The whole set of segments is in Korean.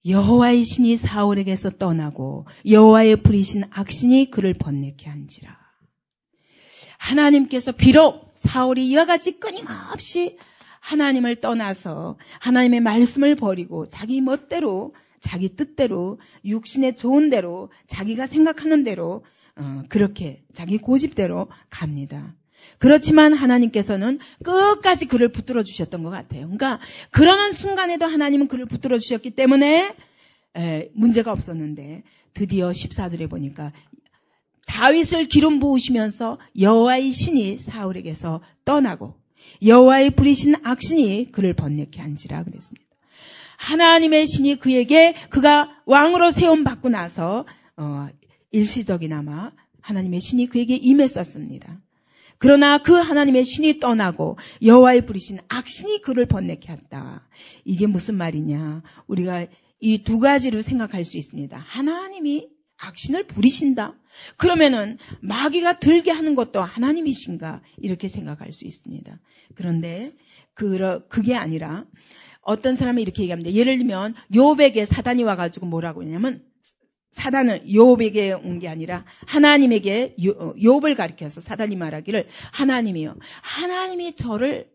여호와의 신이 사울에게서 떠나고 여호와의 부리신 악신이 그를 번뇌케 한지라. 하나님께서 비록 사울이 이와 같이 끊임없이 하나님을 떠나서 하나님의 말씀을 버리고 자기 멋대로 자기 뜻대로 육신의 좋은 대로 자기가 생각하는 대로 그렇게 자기 고집대로 갑니다. 그렇지만 하나님께서는 끝까지 그를 붙들어 주셨던 것 같아요. 그러니까 그러는 순간에도 하나님은 그를 붙들어 주셨기 때문에 문제가 없었는데 드디어 14절에 보니까 다윗을 기름 부으시면서 여호와의 신이 사울에게서 떠나고 여호와의 부리신 악신이 그를 번뇌케 한지라 그랬습니다. 하나님의 신이 그에게 그가 왕으로 세움 받고 나서 일시적이나마 하나님의 신이 그에게 임했었습니다. 그러나 그 하나님의 신이 떠나고 여호와의 부리신 악신이 그를 번뇌케 했다. 이게 무슨 말이냐? 우리가 이 두 가지로 생각할 수 있습니다. 하나님이 악신을 부리신다. 그러면은 마귀가 들게 하는 것도 하나님이신가? 이렇게 생각할 수 있습니다. 그런데 그게 아니라 어떤 사람이 이렇게 얘기합니다. 예를 들면 욥에게 사단이 와가지고 뭐라고 하냐면 사단은 욥에게 온 게 아니라 하나님에게 욥을 가리켜서 사단이 말하기를 하나님이요. 하나님이 저를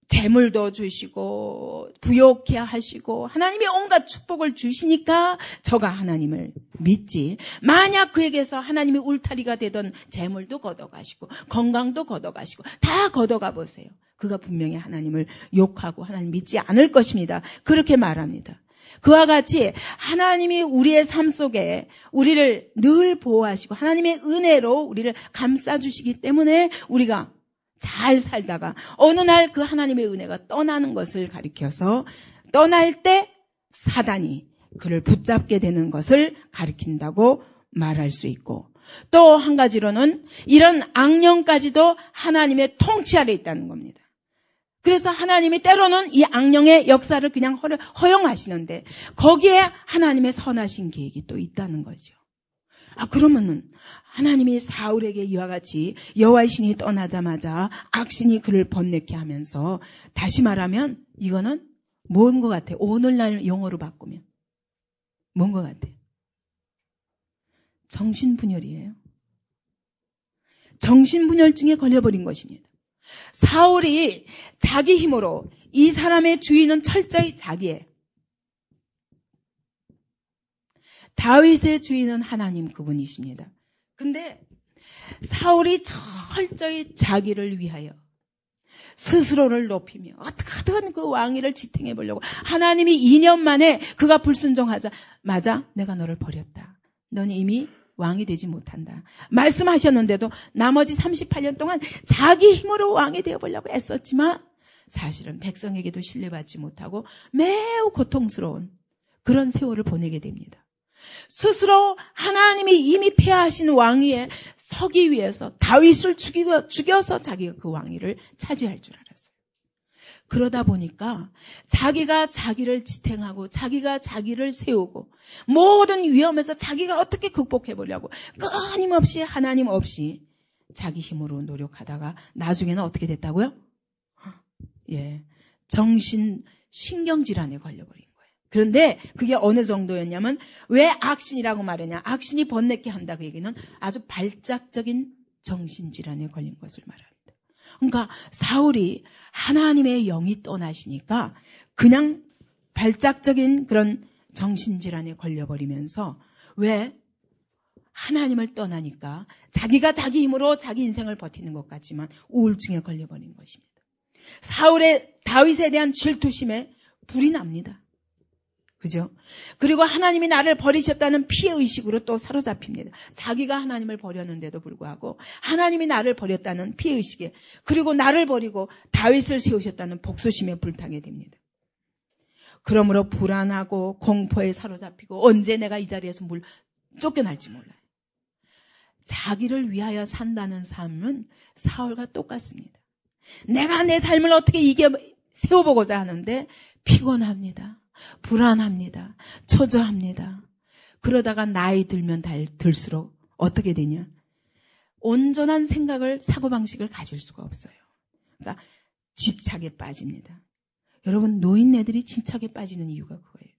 재물도 주시고 부욕해 하시고 하나님이 온갖 축복을 주시니까 저가 하나님을 믿지. 만약 그에게서 하나님이 울타리가 되던 재물도 걷어가시고 건강도 걷어가시고 다 걷어가 보세요. 그가 분명히 하나님을 욕하고 하나님 믿지 않을 것입니다. 그렇게 말합니다. 그와 같이 하나님이 우리의 삶 속에 우리를 늘 보호하시고 하나님의 은혜로 우리를 감싸주시기 때문에 우리가 잘 살다가 어느 날 그 하나님의 은혜가 떠나는 것을 가리켜서 떠날 때 사단이 그를 붙잡게 되는 것을 가리킨다고 말할 수 있고 또 한 가지로는 이런 악령까지도 하나님의 통치 아래 있다는 겁니다. 그래서 하나님이 때로는 이 악령의 역사를 그냥 허용하시는데 거기에 하나님의 선하신 계획이 또 있다는 거죠. 그러면은 하나님이 사울에게 이와 같이 여호와의 신이 떠나자마자 악신이 그를 번뇌케 하면서 다시 말하면 이거는 뭔 것 같아요? 오늘날 용어로 바꾸면 뭔 것 같아요? 정신분열이에요. 정신분열증에 걸려버린 것입니다. 사울이 자기 힘으로 이 사람의 주인은 철저히 자기의 다윗의 주인은 하나님 그분이십니다. 근데 사울이 철저히 자기를 위하여 스스로를 높이며 어떻게든 그 왕위를 지탱해 보려고 하나님이 2년 만에 그가 불순종하자 맞아 내가 너를 버렸다. 너는 이미 왕이 되지 못한다. 말씀하셨는데도 나머지 38년 동안 자기 힘으로 왕이 되어보려고 애썼지만 사실은 백성에게도 신뢰받지 못하고 매우 고통스러운 그런 세월을 보내게 됩니다. 스스로 하나님이 이미 폐하신 왕위에 서기 위해서 다윗을 죽여서 자기가 그 왕위를 차지할 줄 알았어요. 그러다 보니까 자기가 자기를 지탱하고 자기가 자기를 세우고 모든 위험에서 자기가 어떻게 극복해 보려고 끊임없이 하나님 없이 자기 힘으로 노력하다가 나중에는 어떻게 됐다고요? 신경질환에 걸려버린 거예요. 그런데 그게 어느 정도였냐면 왜 악신이라고 말하냐? 악신이 번뇌케 한다 그 얘기는 아주 발작적인 정신질환에 걸린 것을 말합니다. 그러니까 사울이 하나님의 영이 떠나시니까 그냥 발작적인 그런 정신질환에 걸려버리면서 왜 하나님을 떠나니까 자기가 자기 힘으로 자기 인생을 버티는 것 같지만 우울증에 걸려버린 것입니다. 다윗에 대한 질투심에 불이 납니다. 그죠? 그리고 하나님이 나를 버리셨다는 피해의식으로 또 사로잡힙니다. 자기가 하나님을 버렸는데도 불구하고 하나님이 나를 버렸다는 피해의식에 그리고 나를 버리고 다윗을 세우셨다는 복수심에 불타게 됩니다. 그러므로 불안하고 공포에 사로잡히고 언제 내가 이 자리에서 쫓겨날지 몰라요. 자기를 위하여 산다는 삶은 사울과 똑같습니다. 내가 내 삶을 어떻게 세워보고자 하는데 피곤합니다. 불안합니다. 초조합니다. 그러다가 나이 들면 들수록 어떻게 되냐? 온전한 생각을 사고방식을 가질 수가 없어요. 그러니까 집착에 빠집니다. 여러분 노인네들이 집착에 빠지는 이유가 그거예요.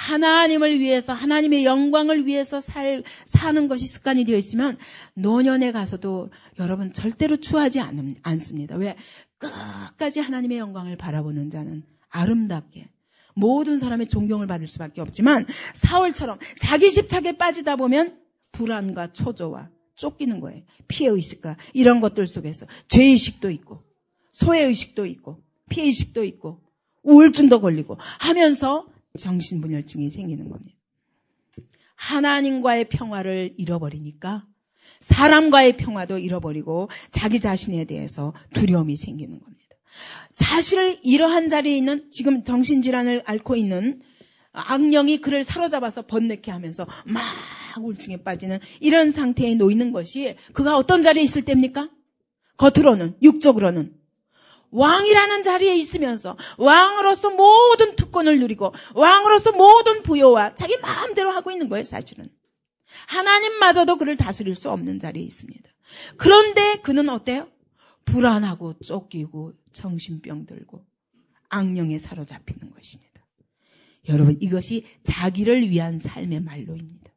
하나님을 위해서, 하나님의 영광을 위해서 사는 것이 습관이 되어 있으면 노년에 가서도 여러분 절대로 추하지 않습니다. 왜? 끝까지 하나님의 영광을 바라보는 자는 아름답게 모든 사람의 존경을 받을 수밖에 없지만 사울처럼 자기 집착에 빠지다 보면 불안과 초조와 쫓기는 거예요. 피해의식과 이런 것들 속에서 죄의식도 있고 소외의식도 있고 피해의식도 있고 우울증도 걸리고 하면서 정신분열증이 생기는 겁니다. 하나님과의 평화를 잃어버리니까 사람과의 평화도 잃어버리고 자기 자신에 대해서 두려움이 생기는 겁니다. 사실 이러한 자리에 있는 지금 정신질환을 앓고 있는 악령이 그를 사로잡아서 번뇌케 하면서 막 우울증에 빠지는 이런 상태에 놓이는 것이 그가 어떤 자리에 있을 때입니까? 겉으로는 육적으로는 왕이라는 자리에 있으면서 왕으로서 모든 특권을 누리고 왕으로서 모든 부여와 자기 마음대로 하고 있는 거예요. 사실은 하나님마저도 그를 다스릴 수 없는 자리에 있습니다. 그런데 그는 어때요? 불안하고 쫓기고 정신병 들고 악령에 사로잡히는 것입니다. 여러분, 이것이 자기를 위한 삶의 말로입니다.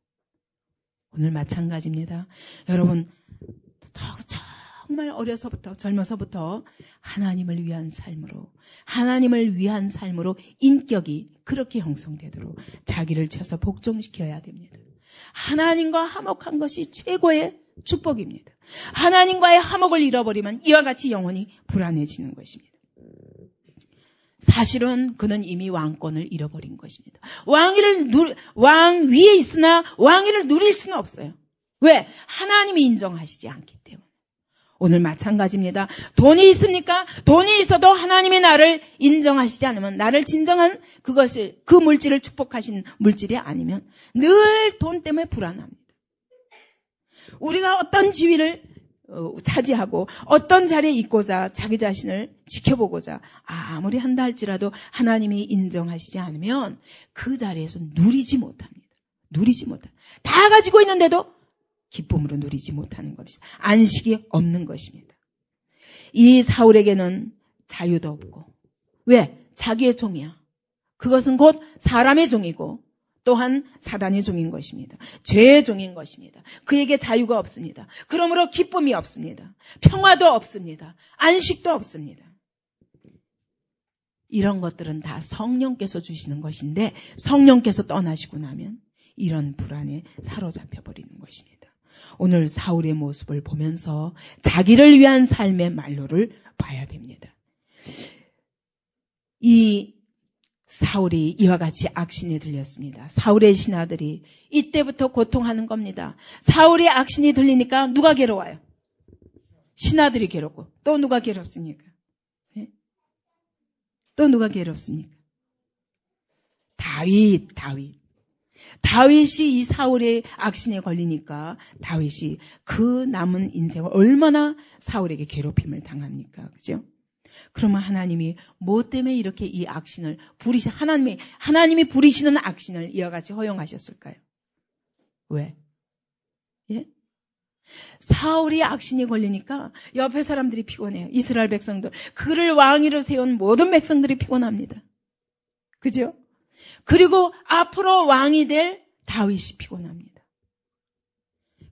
오늘 마찬가지입니다. 여러분, 정말 어려서부터 젊어서부터 하나님을 위한 삶으로 인격이 그렇게 형성되도록 자기를 쳐서 복종시켜야 됩니다. 하나님과 화목한 것이 최고의 축복입니다. 하나님과의 화목을 잃어버리면 이와 같이 영혼이 불안해지는 것입니다. 사실은 그는 이미 왕권을 잃어버린 것입니다. 왕 위에 있으나 왕위를 누릴 수는 없어요. 왜? 하나님이 인정하시지 않기 때문에. 오늘 마찬가지입니다. 돈이 있습니까? 돈이 있어도 하나님이 나를 인정하시지 않으면 나를 진정한 그 물질을 축복하신 물질이 아니면 늘 돈 때문에 불안합니다. 우리가 어떤 지위를 차지하고 어떤 자리에 있고자 자기 자신을 지켜보고자 아무리 한다 할지라도 하나님이 인정하시지 않으면 그 자리에서 누리지 못합니다. 다 가지고 있는데도 기쁨으로 누리지 못하는 것입니다. 안식이 없는 것입니다. 이 사울에게는 자유도 없고 왜? 자기의 종이야. 그것은 곧 사람의 종이고 또한 사단의 종인 것입니다. 죄의 종인 것입니다. 그에게 자유가 없습니다. 그러므로 기쁨이 없습니다. 평화도 없습니다. 안식도 없습니다. 이런 것들은 다 성령께서 주시는 것인데 성령께서 떠나시고 나면 이런 불안에 사로잡혀 버리는 것입니다. 오늘 사울의 모습을 보면서 자기를 위한 삶의 말로를 봐야 됩니다. 이 사울이 이와 같이 악신이 들렸습니다. 사울의 신하들이 이때부터 고통하는 겁니다. 사울의 악신이 들리니까 누가 괴로워요? 신하들이 괴롭고 또 누가 괴롭습니까? 네? 또 누가 괴롭습니까? 다윗이 이 사울의 악신에 걸리니까 다윗이 그 남은 인생을 얼마나 사울에게 괴롭힘을 당합니까? 그죠? 그러면 하나님이 뭐 때문에 이렇게 이 악신을 하나님이 부리시는 악신을 이와 같이 허용하셨을까요? 왜? 예? 사울이 악신이 걸리니까 옆에 사람들이 피곤해요. 이스라엘 백성들. 그를 왕위로 세운 모든 백성들이 피곤합니다. 그죠? 그리고 앞으로 왕이 될 다윗이 피곤합니다.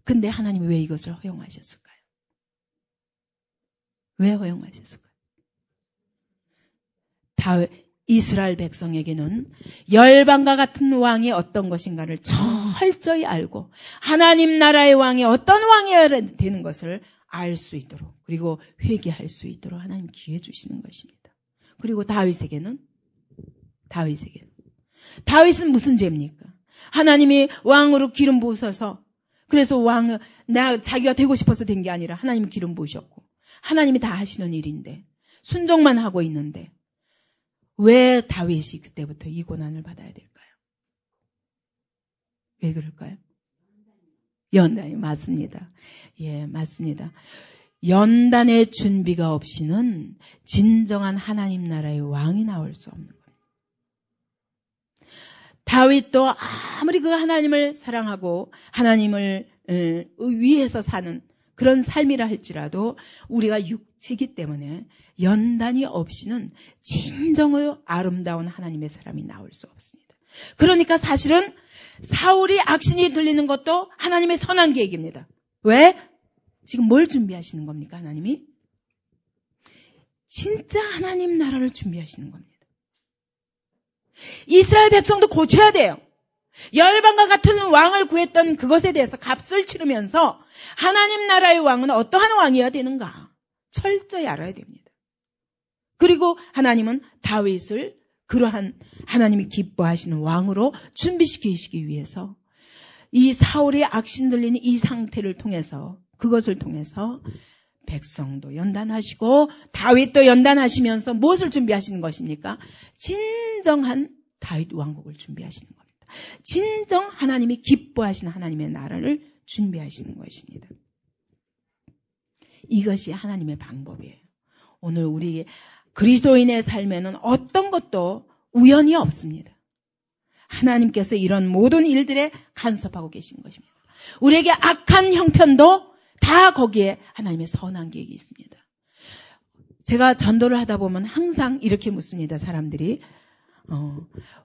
근데 하나님이 왜 이것을 허용하셨을까요? 왜 허용하셨을까요? 이스라엘 백성에게는 열방과 같은 왕이 어떤 것인가를 철저히 알고 하나님 나라의 왕이 어떤 왕이어야 되는 것을 알 수 있도록 그리고 회개할 수 있도록 하나님 기회 주시는 것입니다. 그리고 다윗은 무슨 죄입니까? 하나님이 왕으로 기름 부으셔서 그래서 자기가 되고 싶어서 된 게 아니라 하나님이 기름 부으셨고 하나님이 다 하시는 일인데 순종만 하고 있는데 왜 다윗이 그때부터 이 고난을 받아야 될까요? 왜 그럴까요? 연단이 맞습니다. 예, 맞습니다. 연단의 준비가 없이는 진정한 하나님 나라의 왕이 나올 수 없는 겁니다. 다윗도 아무리 그 하나님을 사랑하고 하나님을 위해서 사는 그런 삶이라 할지라도 우리가 육체이기 때문에 연단이 없이는 진정으로 아름다운 하나님의 사람이 나올 수 없습니다. 그러니까 사실은 사울이 악신이 들리는 것도 하나님의 선한 계획입니다. 왜? 지금 뭘 준비하시는 겁니까, 하나님이? 진짜 하나님 나라를 준비하시는 겁니다. 이스라엘 백성도 고쳐야 돼요. 열방과 같은 왕을 구했던 그것에 대해서 값을 치르면서 하나님 나라의 왕은 어떠한 왕이어야 되는가 철저히 알아야 됩니다. 그리고 하나님은 다윗을 그러한 하나님이 기뻐하시는 왕으로 준비시키시기 위해서 이 사울의 악신 들리는 이 상태를 통해서 그것을 통해서 백성도 연단하시고 다윗도 연단하시면서 무엇을 준비하시는 것입니까? 진정한 다윗 왕국을 준비하시는 겁니다. 진정 하나님이 기뻐하시는 하나님의 나라를 준비하시는 것입니다. 이것이 하나님의 방법이에요. 오늘 우리 그리스도인의 삶에는 어떤 것도 우연이 없습니다. 하나님께서 이런 모든 일들에 간섭하고 계신 것입니다. 우리에게 악한 형편도 다 거기에 하나님의 선한 계획이 있습니다. 제가 전도를 하다 보면 항상 이렇게 묻습니다. 사람들이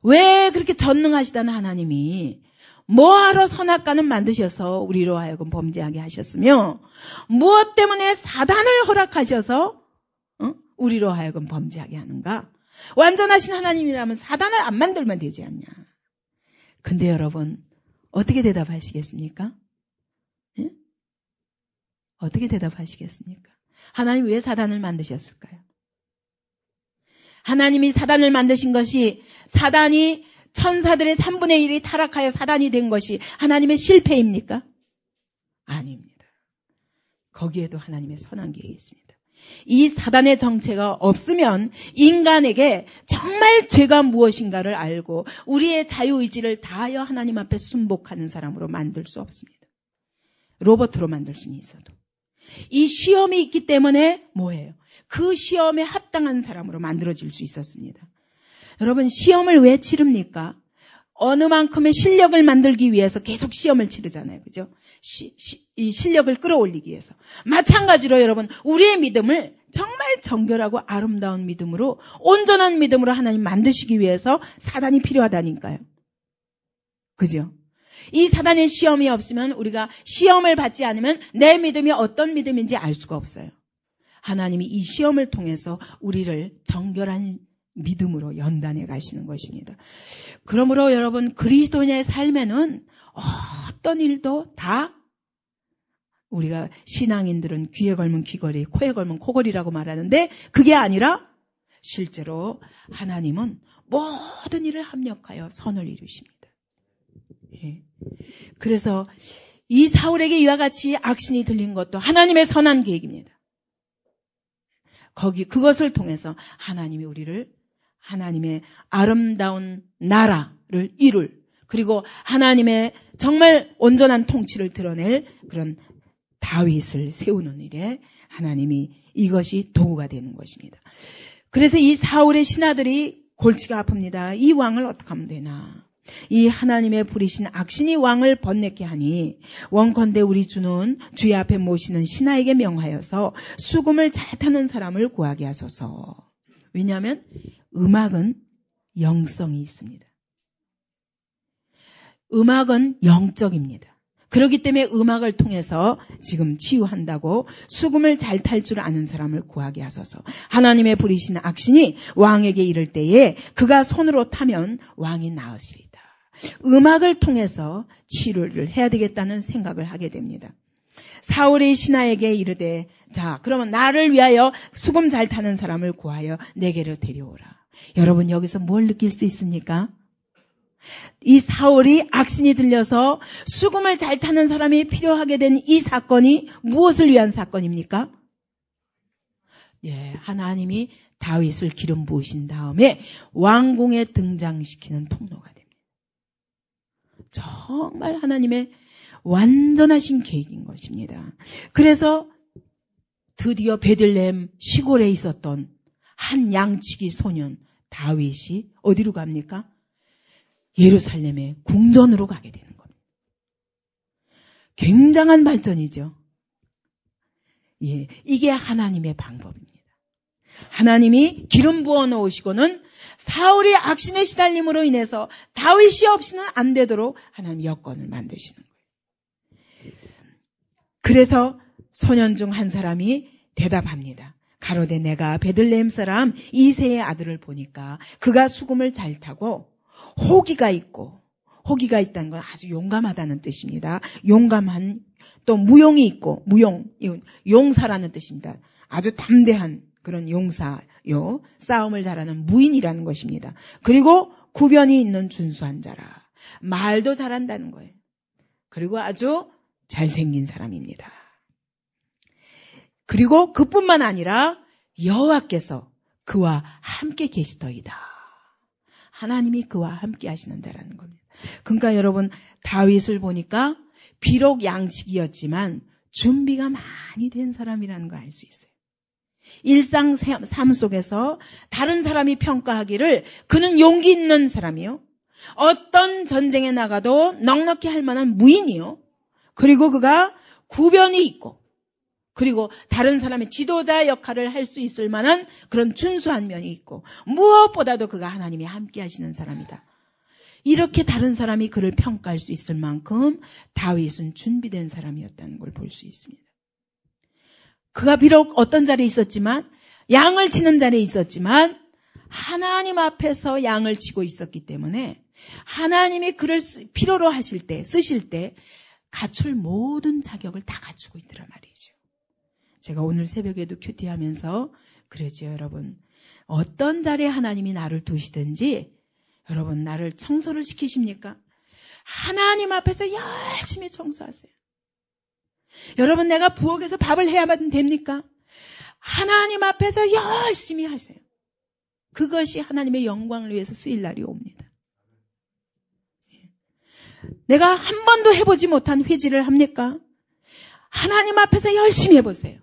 왜 그렇게 전능하시다는 하나님이 뭐하러 선악과는 만드셔서 우리로 하여금 범죄하게 하셨으며 무엇 때문에 사단을 허락하셔서 우리로 하여금 범죄하게 하는가? 완전하신 하나님이라면 사단을 안 만들면 되지 않냐? 근데 여러분 어떻게 대답하시겠습니까? 예? 어떻게 대답하시겠습니까? 하나님 왜 사단을 만드셨을까요? 하나님이 사단을 만드신 것이 사단이 천사들의 3분의 1이 타락하여 사단이 된 것이 하나님의 실패입니까? 아닙니다. 거기에도 하나님의 선한 계획이 있습니다. 이 사단의 정체가 없으면 인간에게 정말 죄가 무엇인가를 알고 우리의 자유의지를 다하여 하나님 앞에 순복하는 사람으로 만들 수 없습니다. 로봇으로 만들 수는 있어도. 이 시험이 있기 때문에 뭐예요? 그 시험에 합당한 사람으로 만들어질 수 있었습니다. 여러분 시험을 왜 치릅니까? 어느 만큼의 실력을 만들기 위해서 계속 시험을 치르잖아요. 그죠? 이 실력을 끌어올리기 위해서. 마찬가지로 여러분 우리의 믿음을 정말 정결하고 아름다운 믿음으로 온전한 믿음으로 하나님 만드시기 위해서 사단이 필요하다니까요. 그죠? 이 사단의 시험이 없으면 우리가 시험을 받지 않으면 내 믿음이 어떤 믿음인지 알 수가 없어요. 하나님이 이 시험을 통해서 우리를 정결한 믿음으로 연단해 가시는 것입니다. 그러므로 여러분 그리스도인의 삶에는 어떤 일도 다 우리가 신앙인들은 귀에 걸면 귀걸이, 코에 걸면 코걸이라고 말하는데 그게 아니라 실제로 하나님은 모든 일을 합력하여 선을 이루십니다. 예. 그래서 이 사울에게 이와 같이 악신이 들린 것도 하나님의 선한 계획입니다. 그것을 통해서 하나님이 우리를 하나님의 아름다운 나라를 이룰 그리고 하나님의 정말 온전한 통치를 드러낼 그런 다윗을 세우는 일에 하나님이 이것이 도구가 되는 것입니다. 그래서 이 사울의 신하들이 골치가 아픕니다. 이 왕을 어떻게 하면 되나? 이 하나님의 부리신 악신이 왕을 번뇌케 하니 원컨대 우리 주는 주의 앞에 모시는 신하에게 명하여서 수금을 잘 타는 사람을 구하게 하소서. 왜냐하면 음악은 영성이 있습니다. 음악은 영적입니다. 그렇기 때문에 음악을 통해서 지금 치유한다고 수금을 잘 탈 줄 아는 사람을 구하게 하소서. 하나님의 부리신 악신이 왕에게 이를 때에 그가 손으로 타면 왕이 나으시리다. 음악을 통해서 치료를 해야 되겠다는 생각을 하게 됩니다. 사울의 신하에게 이르되 자 그러면 나를 위하여 수금 잘 타는 사람을 구하여 내게로 데려오라. 여러분 여기서 뭘 느낄 수 있습니까? 이 사울이 악신이 들려서 수금을 잘 타는 사람이 필요하게 된 이 사건이 무엇을 위한 사건입니까? 예, 하나님이 다윗을 기름 부으신 다음에 왕궁에 등장시키는 통로가 됩니다. 정말 하나님의 완전하신 계획인 것입니다. 그래서 드디어 베들레헴 시골에 있었던 한 양치기 소년 다윗이 어디로 갑니까? 예루살렘의 궁전으로 가게 되는 겁니다. 굉장한 발전이죠. 예, 이게 하나님의 방법입니다. 하나님이 기름 부어 놓으시고는 사울이 악신에 시달림으로 인해서 다윗이 없이는 안 되도록 하나님 여건을 만드시는 거예요. 그래서 소년 중 한 사람이 대답합니다. 가로되 내가 베들레헴 사람 이새의 아들을 보니까 그가 수금을 잘 타고 호기가 있고, 호기가 있다는 건 아주 용감하다는 뜻입니다. 용감한, 또 무용이 있고, 무용, 용사라는 뜻입니다. 아주 담대한 그런 용사요. 싸움을 잘하는 무인이라는 것입니다. 그리고 구변이 있는 준수한 자라. 말도 잘한다는 거예요. 그리고 아주 잘생긴 사람입니다. 그리고 그뿐만 아니라 여호와께서 그와 함께 계시더이다. 하나님이 그와 함께 하시는 자라는 겁니다. 그러니까 여러분, 다윗을 보니까 비록 양식이었지만 준비가 많이 된 사람이라는 걸 알 수 있어요. 일상 삶 속에서 다른 사람이 평가하기를 그는 용기 있는 사람이요. 어떤 전쟁에 나가도 넉넉히 할 만한 무인이요. 그리고 그가 구변이 있고, 그리고 다른 사람의 지도자 역할을 할 수 있을 만한 그런 준수한 면이 있고, 무엇보다도 그가 하나님이 함께 하시는 사람이다. 이렇게 다른 사람이 그를 평가할 수 있을 만큼 다윗은 준비된 사람이었다는 걸 볼 수 있습니다. 그가 비록 어떤 자리에 있었지만, 양을 치는 자리에 있었지만 하나님 앞에서 양을 치고 있었기 때문에 하나님이 그를 필요로 하실 때, 쓰실 때 갖출 모든 자격을 다 갖추고 있더란 말이죠. 제가 오늘 새벽에도 큐티하면서 그러죠, 여러분. 어떤 자리에 하나님이 나를 두시든지 여러분, 나를 청소를 시키십니까? 하나님 앞에서 열심히 청소하세요. 여러분, 내가 부엌에서 밥을 해야만 됩니까? 하나님 앞에서 열심히 하세요. 그것이 하나님의 영광을 위해서 쓰일 날이 옵니다. 내가 한 번도 해보지 못한 회지를 합니까? 하나님 앞에서 열심히 해보세요.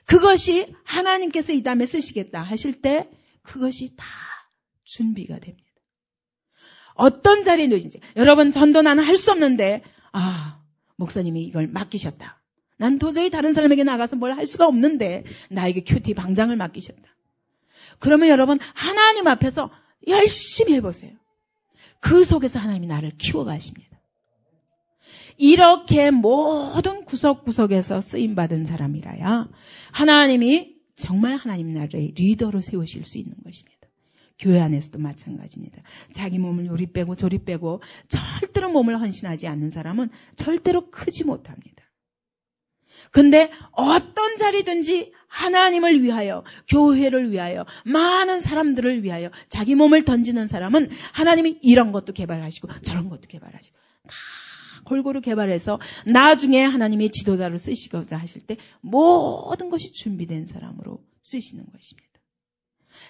그것이 하나님께서 이 다음에 쓰시겠다 하실 때 그것이 다 준비가 됩니다. 어떤 자리에 놓이든지. 여러분, 전도 나는 할 수 없는데 목사님이 이걸 맡기셨다. 난 도저히 다른 사람에게 나가서 뭘 할 수가 없는데 나에게 큐티 방장을 맡기셨다. 그러면 여러분, 하나님 앞에서 열심히 해보세요. 그 속에서 하나님이 나를 키워가십니다. 이렇게 모든 구석구석에서 쓰임받은 사람이라야 하나님이 정말 하나님 나라의 리더로 세우실 수 있는 것입니다. 교회 안에서도 마찬가지입니다. 자기 몸을 요리 빼고 저리 빼고 절대로 몸을 헌신하지 않는 사람은 절대로 크지 못합니다. 근데 어떤 자리든지 하나님을 위하여, 교회를 위하여, 많은 사람들을 위하여 자기 몸을 던지는 사람은 하나님이 이런 것도 개발하시고 저런 것도 개발하시고 다 골고루 개발해서 나중에 하나님이 지도자로 쓰시고자 하실 때 모든 것이 준비된 사람으로 쓰시는 것입니다.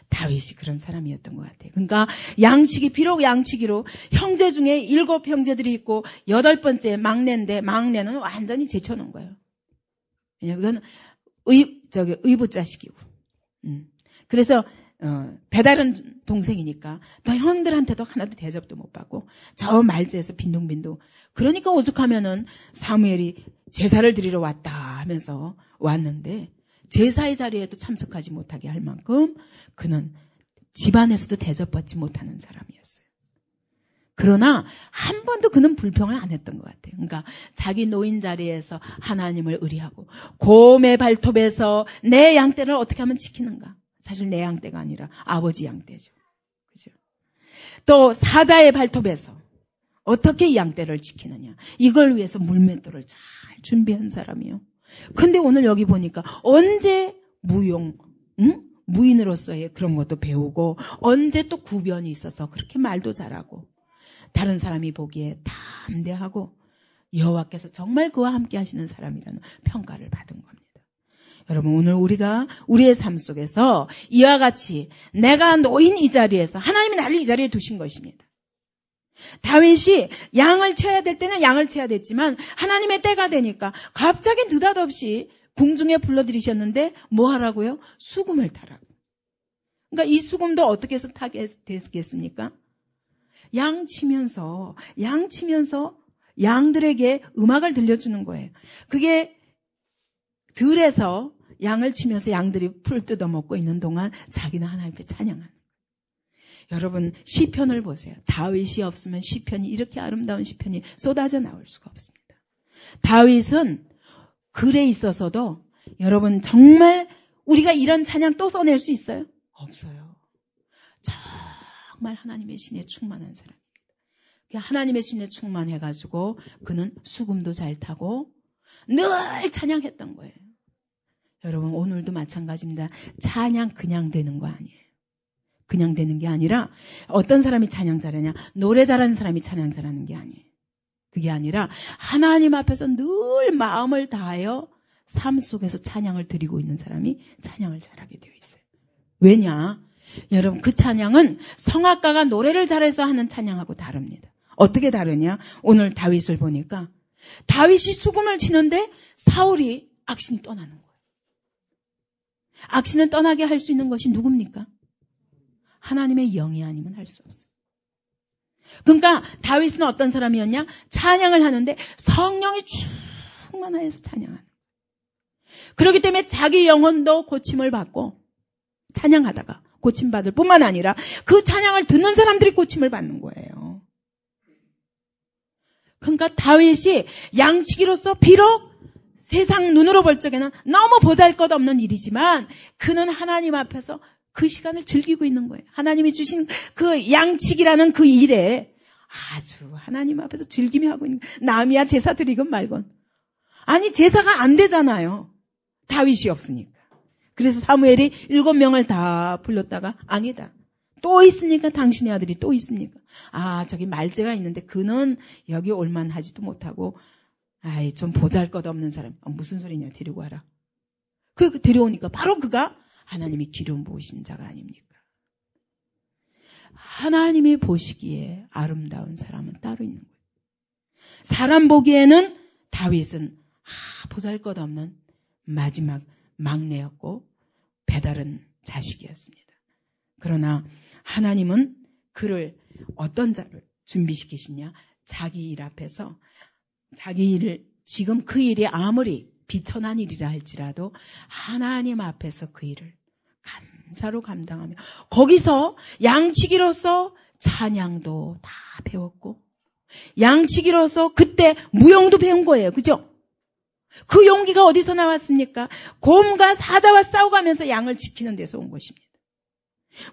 다윗이 그런 사람이었던 것 같아요. 그러니까 양치기, 비록 양치기로 형제 중에 7 형제들이 있고 8번째 막내인데 막내는 완전히 제쳐놓은 거예요. 왜냐하면 이건 의붓 자식이고. 그래서 배다른 동생이니까 너 형들한테도 하나도 대접도 못 받고 저 말지에서 빈둥빈둥. 그러니까 오죽하면은 사무엘이 제사를 드리러 왔다 하면서 왔는데 제사의 자리에도 참석하지 못하게 할 만큼 그는 집안에서도 대접받지 못하는 사람이었어요. 그러나 한 번도 그는 불평을 안 했던 것 같아요. 그러니까 자기 노인 자리에서 하나님을 의뢰하고 곰의 발톱에서 내 양떼를 어떻게 하면 지키는가. 사실 내 양떼가 아니라 아버지 양떼죠. 그죠? 또 사자의 발톱에서 어떻게 이 양떼를 지키느냐. 이걸 위해서 물맷돌을 잘 준비한 사람이요. 근데 오늘 여기 보니까 언제 무인으로서의 그런 것도 배우고 언제 또 구변이 있어서 그렇게 말도 잘하고 다른 사람이 보기에 담대하고 여호와께서 정말 그와 함께 하시는 사람이라는 평가를 받은 겁니다. 여러분, 오늘 우리가 우리의 삶 속에서 이와 같이 내가 놓인 이 자리에서 하나님이 나를 이 자리에 두신 것입니다. 다윗이 양을 쳐야 될 때는 양을 쳐야 됐지만 하나님의 때가 되니까 갑자기 느닷없이 궁중에 불러들이셨는데 뭐 하라고요? 수금을 타라고. 그러니까 이 수금도 어떻게 해서 타게 됐겠습니까? 양 치면서 양들에게 음악을 들려주는 거예요. 그게 들에서 양을 치면서 양들이 풀 뜯어먹고 있는 동안 자기는 하나님 앞에 찬양하는 거예요. 여러분 시편을 보세요. 다윗이 없으면 시편이 이렇게 아름다운 시편이 쏟아져 나올 수가 없습니다. 다윗은 글에 있어서도 여러분 정말 우리가 이런 찬양 또 써낼 수 있어요? 없어요. 정말 하나님의 신에 충만한 사람입니다. 하나님의 신에 충만해가지고 그는 수금도 잘 타고 늘 찬양했던 거예요. 여러분 오늘도 마찬가지입니다. 찬양 그냥 되는 거 아니에요. 그냥 되는 게 아니라 어떤 사람이 찬양 잘하냐, 노래 잘하는 사람이 찬양 잘하는 게 아니에요. 그게 아니라 하나님 앞에서 늘 마음을 다하여 삶 속에서 찬양을 드리고 있는 사람이 찬양을 잘하게 되어 있어요. 왜냐? 여러분 그 찬양은 성악가가 노래를 잘해서 하는 찬양하고 다릅니다. 어떻게 다르냐? 오늘 다윗을 보니까 다윗이 수금을 치는데 사울이 악신이 떠나는 거예요. 악신을 떠나게 할 수 있는 것이 누굽니까? 하나님의 영이 아니면 할 수 없어요. 그러니까 다윗은 어떤 사람이었냐? 찬양을 하는데 성령이 충만하여서 찬양하는 거예요. 그렇기 때문에 자기 영혼도 고침을 받고 찬양하다가 고침받을 뿐만 아니라 그 찬양을 듣는 사람들이 고침을 받는 거예요. 그러니까 다윗이 양치기로서 비록 세상 눈으로 볼 적에는 너무 보잘것없는 일이지만 그는 하나님 앞에서 그 시간을 즐기고 있는 거예요. 하나님이 주신 그 양치기라는 그 일에 아주 하나님 앞에서 즐기며 하고 있는 거예요. 남이야 제사 드리건 말건. 아니 제사가 안 되잖아요. 다윗이 없으니까. 그래서 사무엘이 7명을 다 불렀다가 아니다. 또 있으니까 당신의 아들이 또 있습니까? 아 저기 말제가 있는데 그는 여기 올만하지도 못하고 아이 좀 보잘것없는 사람. 무슨 소리냐 데리고 와라. 그 데려오니까 바로 그가 하나님이 기름 부으신 자가 아닙니까? 하나님이 보시기에 아름다운 사람은 따로 있는 거예요. 사람 보기에는 다윗은 보잘것없는 마지막 막내였고 배다른 자식이었습니다. 그러나 하나님은 그를 어떤 자를 준비시키시냐? 자기 일 앞에서 자기 일을 지금 그 일이 아무리 비천한 일이라 할지라도 하나님 앞에서 그 일을 감사로 감당하며 거기서 양치기로서 찬양도 다 배웠고 양치기로서 그때 무용도 배운 거예요. 그죠? 그 용기가 어디서 나왔습니까? 곰과 사자와 싸워가면서 양을 지키는 데서 온 것입니다.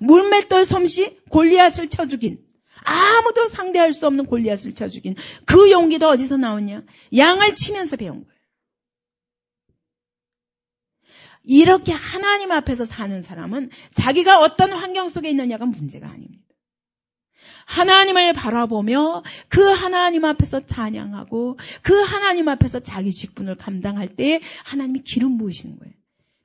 물맷돌 솜씨 골리앗을 쳐 죽인 아무도 상대할 수 없는 골리앗을 쳐 죽인 그 용기도 어디서 나오냐? 양을 치면서 배운 거예요. 이렇게 하나님 앞에서 사는 사람은 자기가 어떤 환경 속에 있느냐가 문제가 아닙니다. 하나님을 바라보며 그 하나님 앞에서 찬양하고 그 하나님 앞에서 자기 직분을 감당할 때 하나님이 기름 부으시는 거예요.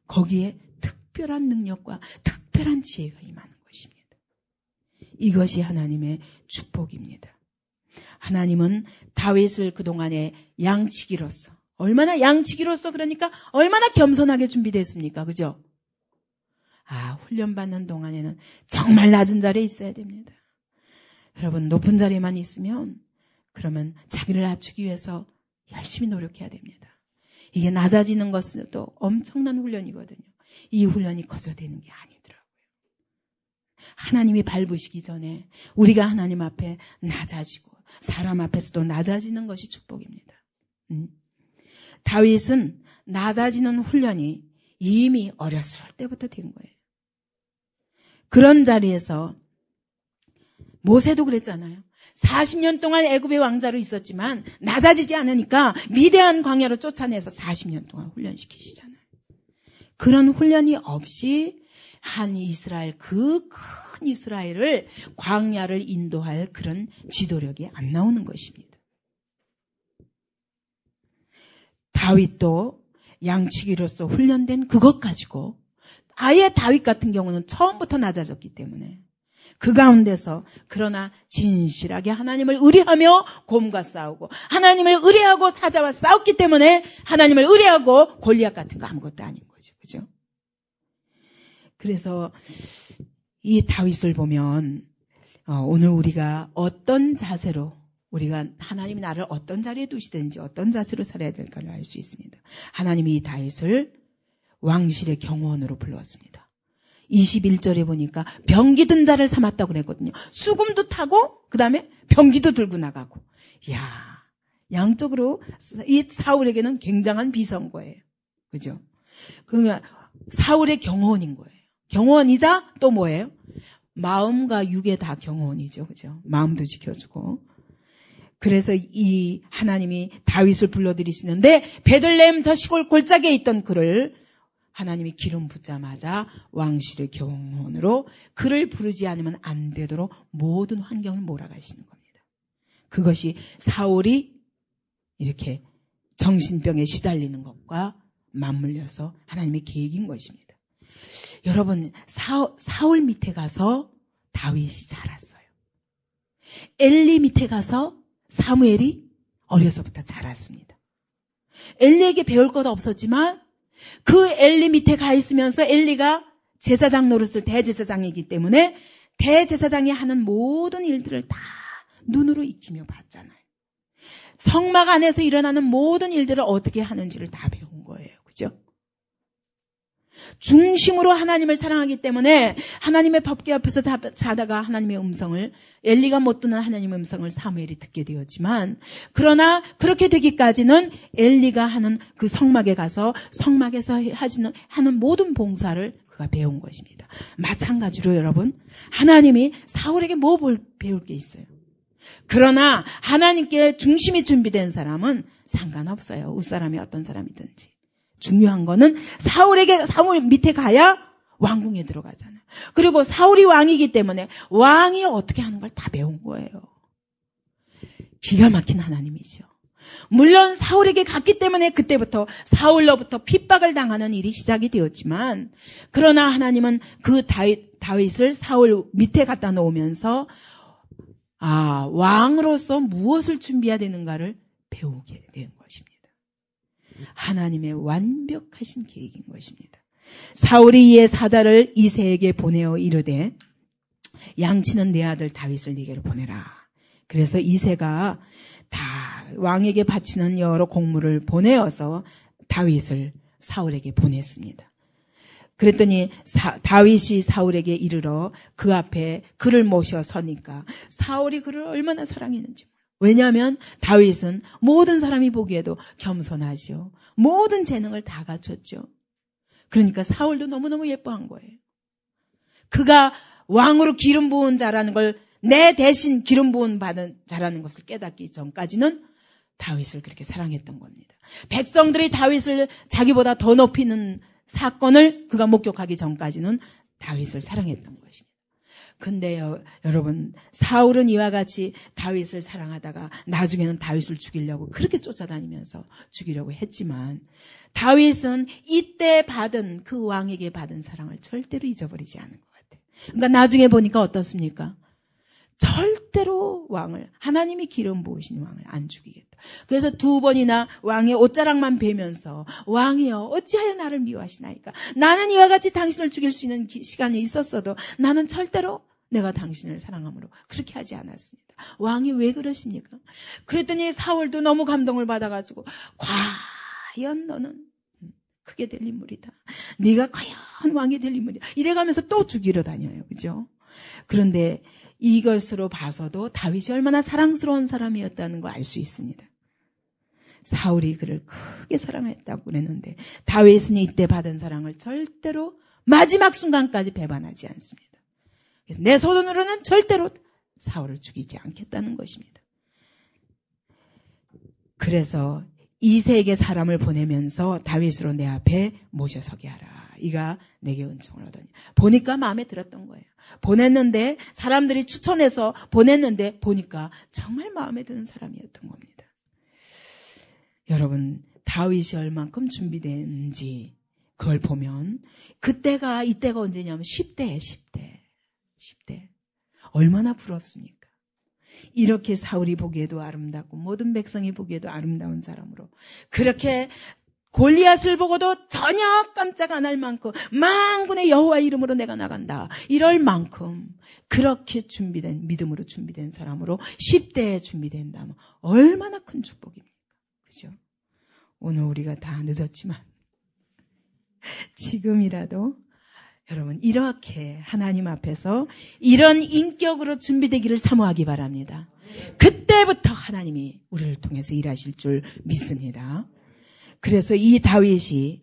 거기에 특별한 능력과 특별한 지혜가 임하는 것입니다. 이것이 하나님의 축복입니다. 하나님은 다윗을 그동안에 양치기로서 얼마나 양치기로서 그러니까 얼마나 겸손하게 준비됐습니까? 그죠? 훈련받는 동안에는 정말 낮은 자리에 있어야 됩니다. 여러분 높은 자리에만 있으면 그러면 자기를 낮추기 위해서 열심히 노력해야 됩니다. 이게 낮아지는 것도 엄청난 훈련이거든요. 이 훈련이 거저되는 게 아니더라고요. 하나님이 밟으시기 전에 우리가 하나님 앞에 낮아지고 사람 앞에서도 낮아지는 것이 축복입니다. 다윗은 낮아지는 훈련이 이미 어렸을 때부터 된 거예요. 그런 자리에서 모세도 그랬잖아요. 40년 동안 애굽의 왕자로 있었지만 낮아지지 않으니까 미대한 광야로 쫓아내서 40년 동안 훈련시키시잖아요. 그런 훈련이 없이 한 이스라엘, 그 큰 이스라엘을 광야를 인도할 그런 지도력이 안 나오는 것입니다. 다윗도 양치기로서 훈련된 그것 가지고 아예 다윗 같은 경우는 처음부터 낮아졌기 때문에 그 가운데서 그러나 진실하게 하나님을 의뢰하며 곰과 싸우고 하나님을 의뢰하고 사자와 싸웠기 때문에 하나님을 의뢰하고 골리앗 같은 거 아무것도 아닌 거죠. 그죠? 그래서 이 다윗을 보면 오늘 우리가 어떤 자세로 우리가 하나님이 나를 어떤 자리에 두시든지 어떤 자세로 살아야 될까를 알 수 있습니다. 하나님이 이 다윗을 왕실의 경호원으로 불렀습니다. 21절에 보니까 병기 든 자를 삼았다고 그랬거든요. 수금도 타고 그 다음에 병기도 들고 나가고. 이야, 양쪽으로 이 사울에게는 굉장한 비선거예요. 그죠? 그러니까 사울의 경호원인 거예요. 경호원이자 또 뭐예요? 마음과 육에 다 경호원이죠. 그죠? 마음도 지켜주고. 그래서 이 하나님이 다윗을 불러들이시는데 베들레헴 저 시골 골짜기에 있던 그를 하나님이 기름 붓자마자 왕실의 경호원으로 그를 부르지 않으면 안 되도록 모든 환경을 몰아가시는 겁니다. 그것이 사울이 이렇게 정신병에 시달리는 것과 맞물려서 하나님의 계획인 것입니다. 여러분, 사울 밑에 가서 다윗이 자랐어요. 엘리 밑에 가서 사무엘이 어려서부터 자랐습니다. 엘리에게 배울 것 없었지만 그 엘리 밑에 가 있으면서 엘리가 제사장 노릇을 대제사장이기 때문에 대제사장이 하는 모든 일들을 다 눈으로 익히며 봤잖아요. 성막 안에서 일어나는 모든 일들을 어떻게 하는지를 다 배운 거예요. 그죠? 중심으로 하나님을 사랑하기 때문에 하나님의 법궤 앞에서 자다가 하나님의 음성을, 엘리가 못 듣는 하나님의 음성을 사무엘이 듣게 되었지만, 그러나 그렇게 되기까지는 엘리가 하는 그 성막에 가서 성막에서 하는 모든 봉사를 그가 배운 것입니다. 마찬가지로 여러분, 하나님이 사울에게 뭐 배울 게 있어요. 그러나 하나님께 중심이 준비된 사람은 상관없어요. 웃사람이 어떤 사람이든지. 중요한 거는 사울 밑에 가야 왕궁에 들어가잖아요. 그리고 사울이 왕이기 때문에 왕이 어떻게 하는 걸 다 배운 거예요. 기가 막힌 하나님이죠. 물론 사울에게 갔기 때문에 그때부터 사울로부터 핍박을 당하는 일이 시작이 되었지만, 그러나 하나님은 그 다윗을 사울 밑에 갖다 놓으면서 왕으로서 무엇을 준비해야 되는가를 배우게 된 것입니다. 하나님의 완벽하신 계획인 것입니다. 사울이 이에 사자를 이새에게 보내어 이르되 양치는 내 아들 다윗을 네게로 보내라. 그래서 이새가 다 왕에게 바치는 여러 곡물을 보내어서 다윗을 사울에게 보냈습니다. 그랬더니 다윗이 사울에게 이르러 그 앞에 그를 모셔 서니까 사울이 그를 얼마나 사랑했는지 몰라요. 왜냐하면 다윗은 모든 사람이 보기에도 겸손하죠. 모든 재능을 다 갖췄죠. 그러니까 사울도 너무너무 예뻐한 거예요. 그가 왕으로 기름 부은 자라는 걸, 내 대신 기름 부은 받은 자라는 것을 깨닫기 전까지는 다윗을 그렇게 사랑했던 겁니다. 백성들이 다윗을 자기보다 더 높이는 사건을 그가 목격하기 전까지는 다윗을 사랑했던 것입니다. 근데 여러분, 사울은 이와 같이 다윗을 사랑하다가 나중에는 다윗을 죽이려고 그렇게 쫓아다니면서 죽이려고 했지만, 다윗은 이때 받은 그 왕에게 받은 사랑을 절대로 잊어버리지 않은 것 같아요. 그러니까 나중에 보니까 어떻습니까? 절대로 왕을, 하나님이 기름 부으신 왕을 안 죽이겠다. 그래서 2번이나 왕의 옷자락만 베면서 왕이여 어찌하여 나를 미워하시나이까. 나는 이와 같이 당신을 죽일 수 있는 시간이 있었어도 나는 절대로 내가 당신을 사랑함으로 그렇게 하지 않았습니다. 왕이 왜 그러십니까? 그랬더니 사울도 너무 감동을 받아가지고 과연 너는 크게 될 인물이다. 네가 과연 왕이 될 인물이다. 이래가면서 또 죽이러 다녀요. 그죠? 그런데 이것으로 봐서도 다윗이 얼마나 사랑스러운 사람이었다는 거 알 수 있습니다. 사울이 그를 크게 사랑했다고 그랬는데 다윗은 이때 받은 사랑을 절대로 마지막 순간까지 배반하지 않습니다. 그래서 내 손으로는 절대로 사울을 죽이지 않겠다는 것입니다. 그래서 이새에게 사람을 보내면서 다윗으로 내 앞에 모셔서게 하라. 이가 내게 은총을 얻으니. 보니까 마음에 들었던 거예요. 보냈는데, 사람들이 추천해서 보냈는데 보니까 정말 마음에 드는 사람이었던 겁니다. 여러분, 다윗이 얼만큼 준비됐는지 그걸 보면 이때가 언제냐면 10대예요. 10대. 얼마나 부럽습니까? 이렇게 사울이 보기에도 아름답고 모든 백성이 보기에도 아름다운 사람으로, 그렇게 골리앗을 보고도 전혀 깜짝 안 할 만큼 만군의 여호와 이름으로 내가 나간다 이럴 만큼 그렇게 준비된, 믿음으로 준비된 사람으로 10대에 준비된다면 얼마나 큰 축복입니까? 그죠? 오늘 우리가 다 늦었지만 지금이라도 여러분 이렇게 하나님 앞에서 이런 인격으로 준비되기를 사모하기 바랍니다. 그때부터 하나님이 우리를 통해서 일하실 줄 믿습니다. 그래서 이 다윗이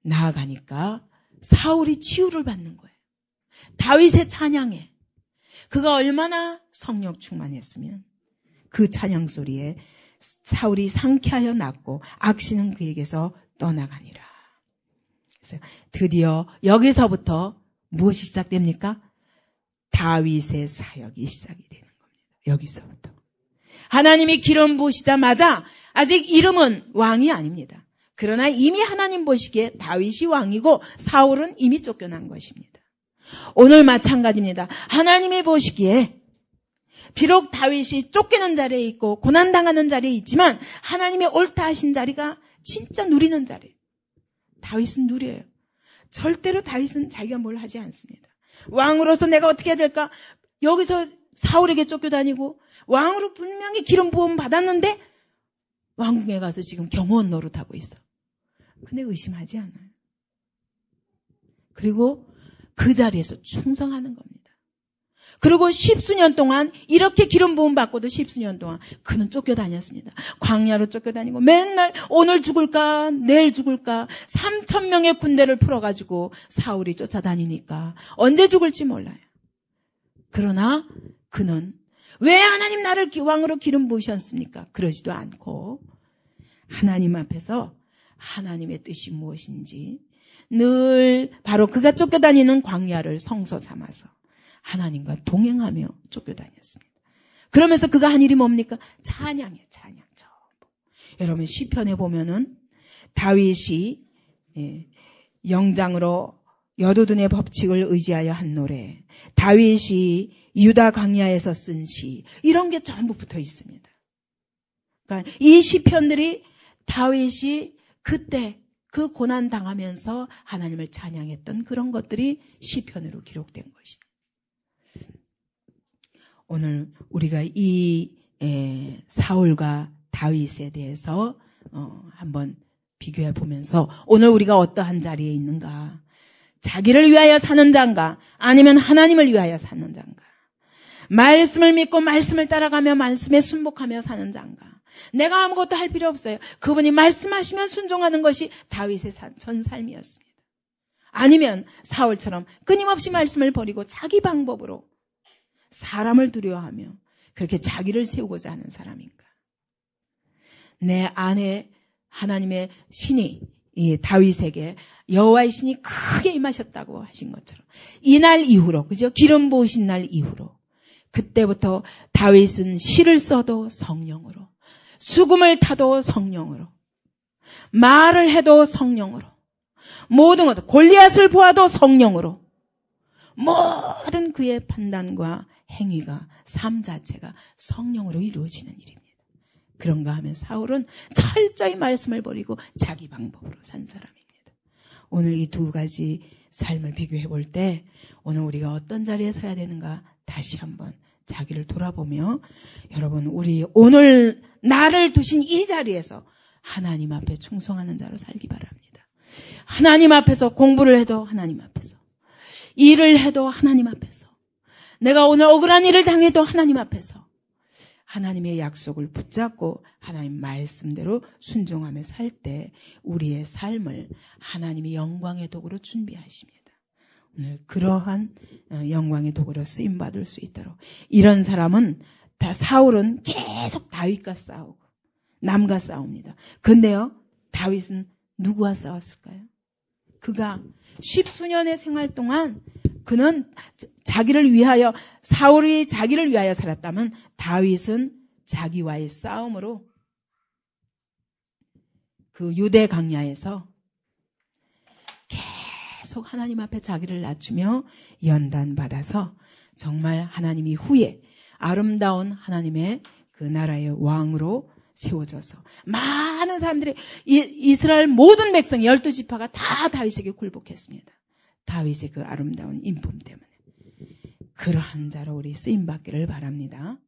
나아가니까 사울이 치유를 받는 거예요. 다윗의 찬양에 그가 얼마나 성령 충만했으면 그 찬양 소리에 사울이 상쾌하여 낫고 악신은 그에게서 떠나가니라. 그래서 드디어 여기서부터 무엇이 시작됩니까? 다윗의 사역이 시작이 되는 겁니다. 여기서부터. 하나님이 기름 부으시자마자 아직 이름은 왕이 아닙니다. 그러나 이미 하나님 보시기에 다윗이 왕이고 사울은 이미 쫓겨난 것입니다. 오늘 마찬가지입니다. 하나님이 보시기에 비록 다윗이 쫓기는 자리에 있고 고난당하는 자리에 있지만 하나님의 옳다 하신 자리가 진짜 누리는 자리예요. 다윗은 누려요. 절대로 다윗은 자기가 뭘 하지 않습니다. 왕으로서 내가 어떻게 해야 될까? 여기서 사울에게 쫓겨다니고 왕으로 분명히 기름 부음 받았는데 왕궁에 가서 지금 경호원 노릇하고 있어. 근데 의심하지 않아요. 그리고 그 자리에서 충성하는 겁니다. 그리고 십수년 동안 이렇게 기름 부음 받고도 십수년 동안 그는 쫓겨다녔습니다. 광야로 쫓겨다니고 맨날 오늘 죽을까 내일 죽을까 3,000명의 군대를 풀어가지고 사울이 쫓아다니니까 언제 죽을지 몰라요. 그러나 그는 왜 하나님 나를 왕으로 기름 부으셨습니까? 그러지도 않고 하나님 앞에서 하나님의 뜻이 무엇인지 늘 바로 그가 쫓겨다니는 광야를 성소 삼아서 하나님과 동행하며 쫓겨다녔습니다. 그러면서 그가 한 일이 뭡니까? 찬양이에요. 찬양. 전부. 여러분 시편에 보면은 다윗이 영장으로 여두둔의 법칙을 의지하여 한 노래, 다윗이 유다 광야에서 쓴 시, 이런 게 전부 붙어 있습니다. 그러니까 이 시편들이 다윗이 그때 그 고난 당하면서 하나님을 찬양했던 그런 것들이 시편으로 기록된 것입니다. 오늘 우리가 이 사울과 다윗에 대해서 한번 비교해 보면서 오늘 우리가 어떠한 자리에 있는가? 자기를 위하여 사는 자인가? 아니면 하나님을 위하여 사는 자인가? 말씀을 믿고 말씀을 따라가며 말씀에 순복하며 사는 자인가? 내가 아무것도 할 필요 없어요. 그분이 말씀하시면 순종하는 것이 다윗의 전 삶이었습니다. 아니면 사울처럼 끊임없이 말씀을 버리고 자기 방법으로 사람을 두려워하며 그렇게 자기를 세우고자 하는 사람인가? 내 안에 하나님의 신이 이 다윗에게 여호와의 신이 크게 임하셨다고 하신 것처럼 이날 이후로, 그죠? 기름 부으신 날 이후로 그때부터 다윗은 시를 써도 성령으로, 수금을 타도 성령으로, 말을 해도 성령으로, 모든 것, 골리앗을 보아도 성령으로, 모든 그의 판단과 행위가 삶 자체가 성령으로 이루어지는 일입니다. 그런가 하면 사울은 철저히 말씀을 버리고 자기 방법으로 산 사람입니다. 오늘 이 두 가지 삶을 비교해 볼 때 오늘 우리가 어떤 자리에 서야 되는가 다시 한번 자기를 돌아보며 여러분 우리 오늘 나를 두신 이 자리에서 하나님 앞에 충성하는 자로 살기 바랍니다. 하나님 앞에서 공부를 해도 하나님 앞에서, 일을 해도 하나님 앞에서, 내가 오늘 억울한 일을 당해도 하나님 앞에서 하나님의 약속을 붙잡고 하나님 말씀대로 순종하며 살 때 우리의 삶을 하나님이 영광의 도구로 준비하십니다. 오늘 그러한 영광의 도구로 쓰임받을 수 있도록. 이런 사람은 다 사울은 계속 다윗과 싸우고 남과 싸웁니다. 근데요 다윗은 누구와 싸웠을까요? 그가 십수년의 생활 동안 그는 자기를 위하여, 사울이 자기를 위하여 살았다면 다윗은 자기와의 싸움으로 그 유대 광야에서 계속 하나님 앞에 자기를 낮추며 연단받아서 정말 하나님이 후에 아름다운 하나님의 그 나라의 왕으로 세워져서 많은 사람들이 이스라엘 모든 백성 12지파가 다 다윗에게 굴복했습니다. 다윗의 그 아름다운 인품 때문에. 그러한 자로 우리 쓰임받기를 바랍니다.